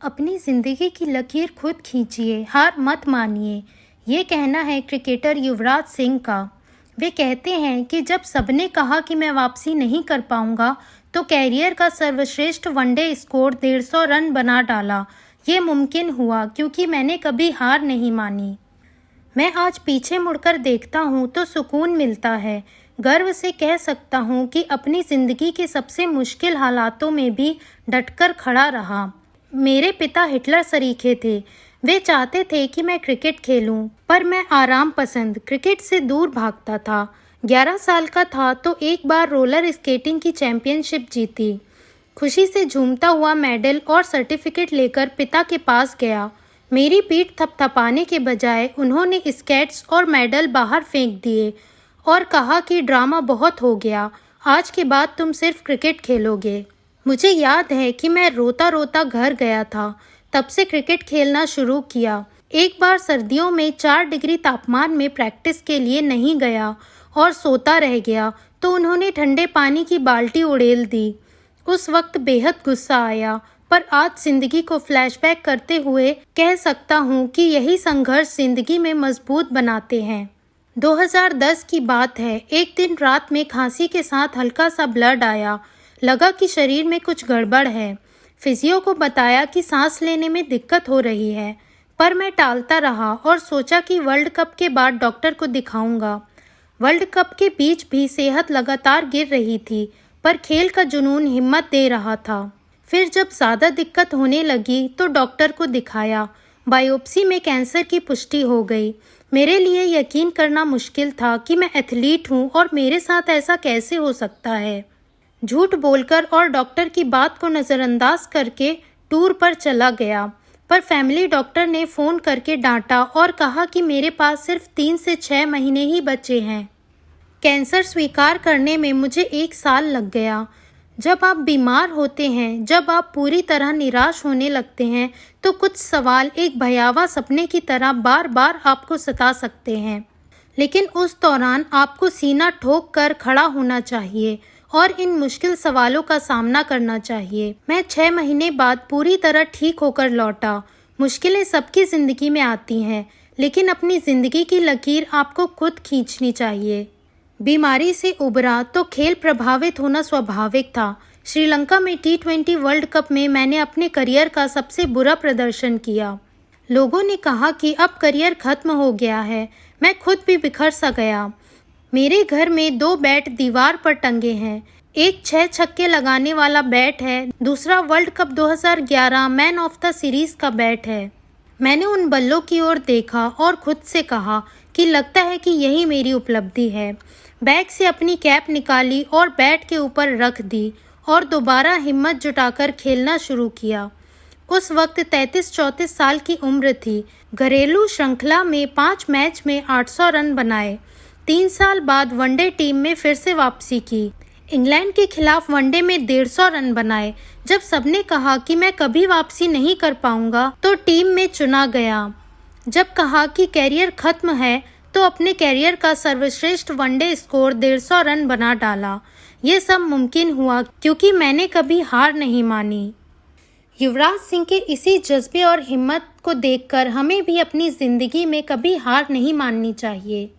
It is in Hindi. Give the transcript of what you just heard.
अपनी ज़िंदगी की लकीर खुद खींचिए, हार मत मानिए। ये कहना है क्रिकेटर युवराज सिंह का। वे कहते हैं कि जब सबने कहा कि मैं वापसी नहीं कर पाऊंगा, तो कैरियर का सर्वश्रेष्ठ वनडे स्कोर 150 रन बना डाला। ये मुमकिन हुआ क्योंकि मैंने कभी हार नहीं मानी। मैं आज पीछे मुड़कर देखता हूँ तो सुकून मिलता है। गर्व से कह सकता हूँ कि अपनी ज़िंदगी के सबसे मुश्किल हालातों में भी डटकर खड़ा रहा। मेरे पिता हिटलर सरीखे थे। वे चाहते थे कि मैं क्रिकेट खेलूं, पर मैं आराम पसंद क्रिकेट से दूर भागता था। 11 साल का था तो एक बार रोलर स्केटिंग की चैंपियनशिप जीती। खुशी से झूमता हुआ मेडल और सर्टिफिकेट लेकर पिता के पास गया। मेरी पीठ थपथपाने के बजाय उन्होंने स्केट्स और मेडल बाहर फेंक दिए और कहा कि ड्रामा बहुत हो गया, आज के बाद तुम सिर्फ क्रिकेट खेलोगे। मुझे याद है कि मैं रोता रोता घर गया था। तब से क्रिकेट खेलना शुरू किया। एक बार सर्दियों में 4 डिग्री तापमान में प्रैक्टिस के लिए नहीं गया और सोता रह गया तो उन्होंने ठंडे पानी की बाल्टी उड़ेल दी। उस वक्त बेहद गुस्सा आया, पर आज जिंदगी को फ्लैशबैक करते हुए कह सकता हूँ कि यही संघर्ष जिंदगी में मजबूत बनाते हैं। 2010 की बात है। एक दिन रात में खांसी के साथ हल्का सा ब्लड आया। लगा कि शरीर में कुछ गड़बड़ है। फिजियो को बताया कि सांस लेने में दिक्कत हो रही है, पर मैं टालता रहा और सोचा कि वर्ल्ड कप के बाद डॉक्टर को दिखाऊंगा। वर्ल्ड कप के बीच भी सेहत लगातार गिर रही थी, पर खेल का जुनून हिम्मत दे रहा था। फिर जब ज़्यादा दिक्कत होने लगी तो डॉक्टर को दिखाया। बायोप्सी में कैंसर की पुष्टि हो गई। मेरे लिए यकीन करना मुश्किल था कि मैं एथलीट हूँ और मेरे साथ ऐसा कैसे हो सकता है। झूठ बोलकर और डॉक्टर की बात को नज़रअंदाज करके टूर पर चला गया, पर फैमिली डॉक्टर ने फ़ोन करके डांटा और कहा कि मेरे पास सिर्फ 3 से 6 महीने ही बचे हैं। कैंसर स्वीकार करने में मुझे 1 साल लग गया। जब आप बीमार होते हैं, जब आप पूरी तरह निराश होने लगते हैं, तो कुछ सवाल एक भयावह सपने की तरह बार बार आपको सता सकते हैं। लेकिन उस दौरान आपको सीना ठोक कर खड़ा होना चाहिए और इन मुश्किल सवालों का सामना करना चाहिए। मैं 6 महीने बाद पूरी तरह ठीक होकर लौटा। मुश्किलें सबकी ज़िंदगी में आती हैं, लेकिन अपनी ज़िंदगी की लकीर आपको खुद खींचनी चाहिए। बीमारी से उबरा तो खेल प्रभावित होना स्वाभाविक था। श्रीलंका में T20 वर्ल्ड कप में मैंने अपने करियर का सबसे बुरा प्रदर्शन किया। लोगों ने कहा कि अब करियर खत्म हो गया है। मैं खुद भी बिखर सा गया। मेरे घर में 2 बैट दीवार पर टंगे हैं। एक 6 छक्के लगाने वाला बैट है, दूसरा world cup 2011 man of the series का बैट है। मैंने उन बल्लों की ओर देखा और खुद से कहा कि लगता है कि यही मेरी उपलब्धि है। बैग से अपनी कैप निकाली और बैट के ऊपर रख दी और दोबारा हिम्मत जुटाकर खेलना शुरू किया। उस वक्त 33-34 साल की उम्र थी। घरेलू श्रृंखला में 5 मैच में 800 रन बनाए। 3 साल बाद वनडे टीम में फिर से वापसी की। इंग्लैंड के खिलाफ वनडे में 150 रन बनाए। जब सबने कहा कि मैं कभी वापसी नहीं कर पाऊंगा, तो टीम में चुना गया। जब कहा कि कैरियर खत्म है, तो अपने कैरियर का सर्वश्रेष्ठ वनडे स्कोर 150 रन बना डाला। ये सब मुमकिन हुआ क्योंकि मैंने कभी हार नहीं मानी। युवराज सिंह के इसी जज्बे और हिम्मत को देखकर हमें भी अपनी ज़िंदगी में कभी हार नहीं माननी चाहिए।